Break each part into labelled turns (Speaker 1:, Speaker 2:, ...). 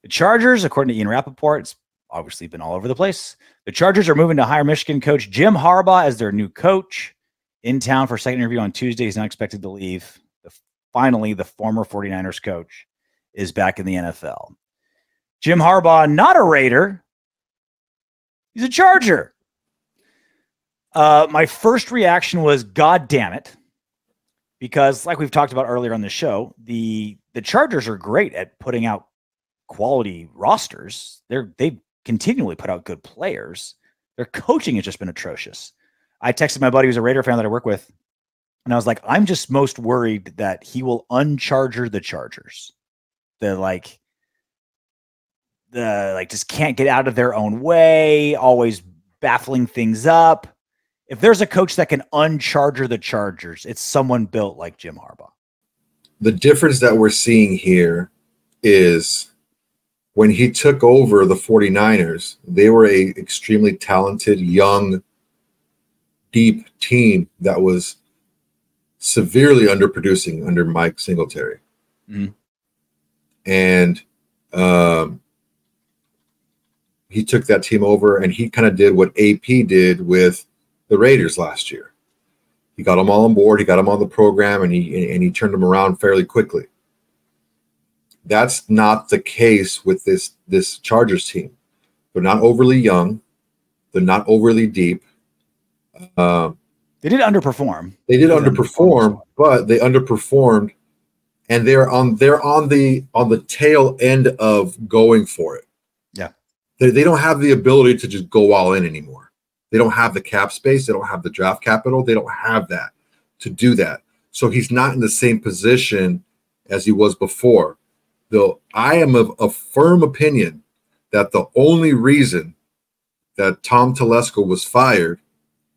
Speaker 1: The Chargers, according to Ian Rappaport, it's obviously been all over the place. The Chargers are moving to hire Michigan coach Jim Harbaugh as their new coach. In town for a second interview on Tuesday. He's not expected to leave. Finally, the former 49ers coach is back in the NFL. Jim Harbaugh, not a Raider. He's a Charger. My first reaction was, God damn it. Because like we've talked about earlier on the show, the Chargers are great at putting out quality rosters. They continually put out good players. Their coaching has just been atrocious. I texted my buddy who's a Raider fan that I work with, and I was like, I'm just most worried that he will uncharger the Chargers. Just can't get out of their own way, always baffling things up. If there's a coach that can uncharger the Chargers, it's someone built like Jim Harbaugh.
Speaker 2: The difference that we're seeing here is when he took over the 49ers, they were a extremely talented, young, deep team that was severely underproducing under Mike Singletary.
Speaker 1: Mm-hmm.
Speaker 2: And he took that team over, and he kind of did what AP did with the Raiders last year. He got them all on board. He got them on the program, and he turned them around fairly quickly. That's not the case with this Chargers team. They're not overly young. They're not overly deep.
Speaker 1: They did underperform.
Speaker 2: They did underperform, but they underperformed, and they're on the tail end of going for it.
Speaker 1: Yeah,
Speaker 2: they don't have the ability to just go all in anymore. They don't have the cap space. They don't have the draft capital. They don't have that to do that. So he's not in the same position as he was before. Though I am of a firm opinion that the only reason that Tom Telesco was fired,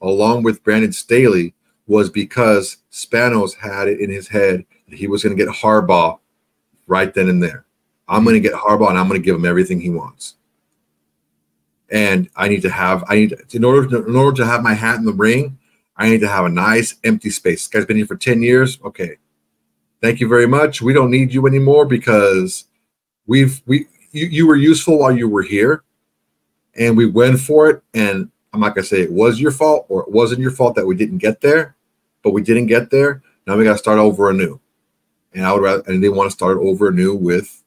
Speaker 2: along with Brandon Staley, was because Spanos had it in his head that he was going to get Harbaugh right then and there. I'm going to get Harbaugh, and I'm going to give him everything he wants. And in order to have my hat in the ring, I need to have a nice empty space. This guy's been here for 10 years. Okay. Thank you very much. We don't need you anymore because you were useful while you were here, and we went for it. And I'm not going to say it was your fault or it wasn't your fault that we didn't get there, but we didn't get there. Now we got to start over anew. And they want to start over anew with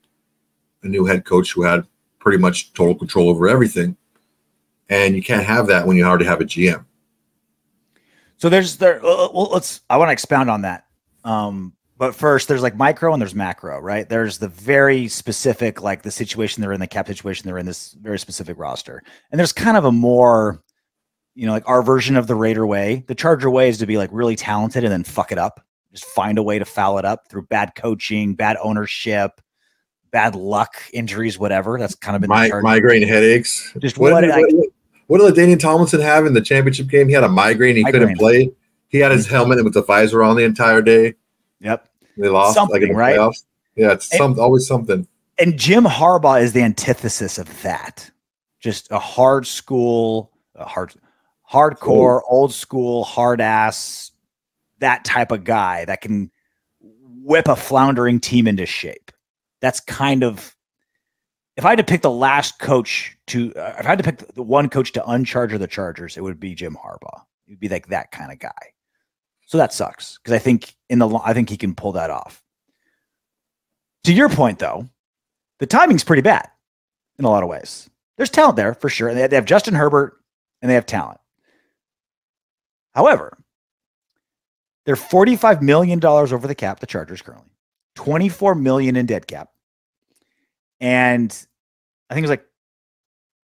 Speaker 2: a new head coach who had pretty much total control over everything. And you can't have that when you already have a GM.
Speaker 1: So I want to expound on that. But first, there's like micro and there's macro, right? There's the very specific, like the situation they're in, the cap situation they're in, this very specific roster. And there's kind of a more, like our version of the Raider way. The Charger way is to be like really talented and then fuck it up. Just find a way to foul it up through bad coaching, bad ownership, bad luck, injuries, whatever. That's kind of been
Speaker 2: migraine headaches.
Speaker 1: Just
Speaker 2: what did Daniel Tomlinson have in the championship game? He had a migraine. He couldn't play. He had his helmet with the visor on the entire day.
Speaker 1: Yep.
Speaker 2: They lost
Speaker 1: something,
Speaker 2: like in the
Speaker 1: right?
Speaker 2: playoffs. Yeah, it's always something.
Speaker 1: And Jim Harbaugh is the antithesis of that. Just a hardcore, old school, hard ass, that type of guy that can whip a floundering team into shape. That's kind of, if I had to pick the last coach if I had to pick the one coach to uncharger the Chargers, it would be Jim Harbaugh. It would be like that kind of guy. So that sucks because I think he can pull that off. To your point, though, the timing's pretty bad in a lot of ways. There's talent there for sure. They have Justin Herbert and they have talent. However, they're $45 million over the cap, the Chargers currently, $24 million in dead cap. And I think it's like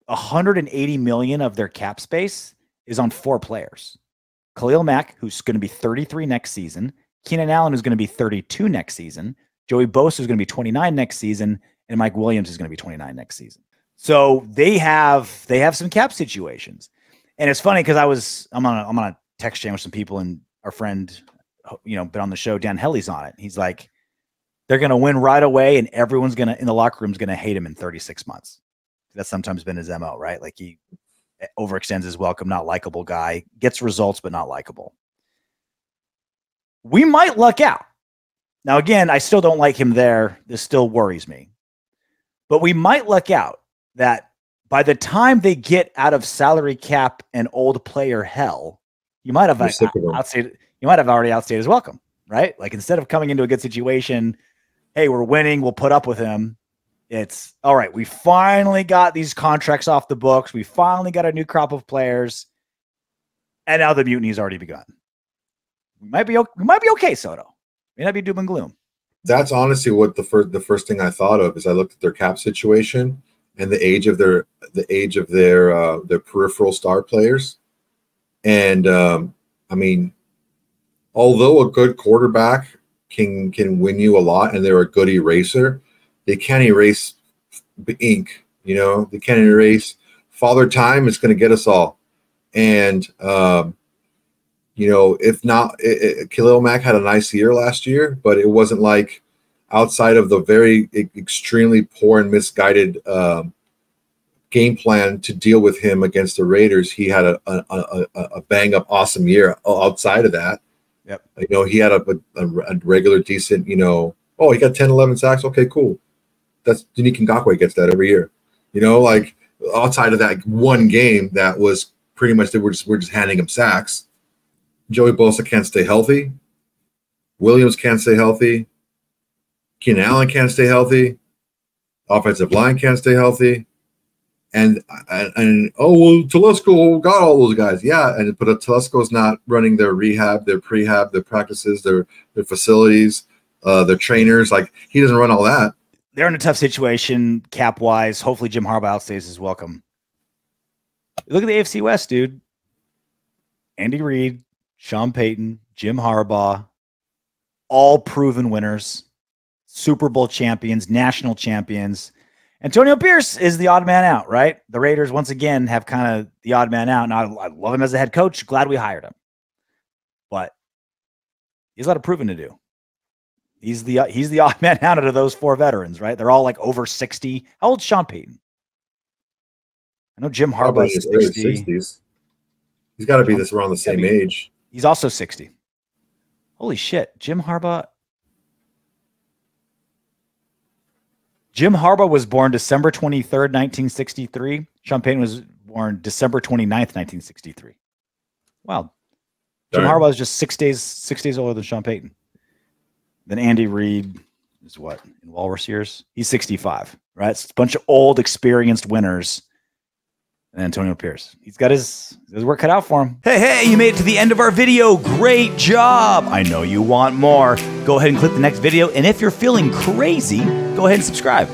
Speaker 1: $180 million of their cap space is on 4 players. Khalil Mack, who's going to be 33 next season, Keenan Allen, who's going to be 32 next season, Joey Bosa is going to be 29 next season, and Mike Williams is going to be 29 next season. So they have some cap situations. And it's funny because I'm on a text chain with some people, and our friend, been on the show, Dan Helly's on it. He's like, they're going to win right away, and everyone's in the locker room is going to hate him in 36 months. That's sometimes been his MO, right? Like he overextends his welcome, not likable guy, gets results, but not likable. We might luck out. Now, again, I still don't like him there. This still worries me. But we might luck out that by the time they get out of salary cap and old player hell, you might have outstayed. You might have already outstayed his welcome, right? Like instead of coming into a good situation, hey, we're winning, we'll put up with him. It's all right. We finally got these contracts off the books. We finally got a new crop of players, and now the mutiny's already begun. We might be okay, Soto. May not be doom and gloom.
Speaker 2: That's honestly what the first thing I thought of is I looked at their cap situation and the age of their peripheral star players, and I mean, although a good quarterback can win you a lot, and they're a good eraser, they can't erase ink. You know, they can't erase Father Time. Is going to get us all, and you know, if not, Khalil Mack had a nice year last year, but it wasn't like outside of the very extremely poor and misguided game plan to deal with him against the Raiders. He had a bang up awesome year outside of that.
Speaker 1: Yep.
Speaker 2: You know, he had a regular decent, you know, oh, he got 10, 11 sacks. Okay, cool. That's Unique Ngakoue gets that every year. You know, like outside of that one game that was pretty much we're just handing him sacks. Joey Bosa can't stay healthy. Williams can't stay healthy. Keenan Allen can't stay healthy. Offensive line can't stay healthy. And oh, well, Telesco got all those guys. Yeah, but Telesco's not running their rehab, their prehab, their practices, their facilities, their trainers. Like, he doesn't run all that.
Speaker 1: They're in a tough situation cap-wise. Hopefully Jim Harbaugh outstays his welcome. Look at the AFC West, dude. Andy Reid, Sean Payton, Jim Harbaugh, all proven winners, Super Bowl champions, national champions. Antonio Pierce is the odd man out, right? The Raiders, once again, have kind of the odd man out. Now, I love him as a head coach. Glad we hired him. But he's a lot of proving to do. He's the odd man out of those four veterans, right? They're all like over 60. How old's Sean Payton? I know Jim Harbaugh is 60.
Speaker 2: 60s. He's got to be this around the same age.
Speaker 1: He's also 60. Holy shit. Jim Harbaugh was born December 23rd, 1963. Sean Payton was born December 29th, 1963. Wow. Jim Harbaugh is just 6 days older than Sean Payton. Then Andy Reid is what? In Walrus years? He's 65, right? It's a bunch of old, experienced winners. And Antonio Pierce. He's got his work cut out for him. Hey, you made it to the end of our video. Great job. I know you want more. Go ahead and click the next video. And if you're feeling crazy, go ahead and subscribe.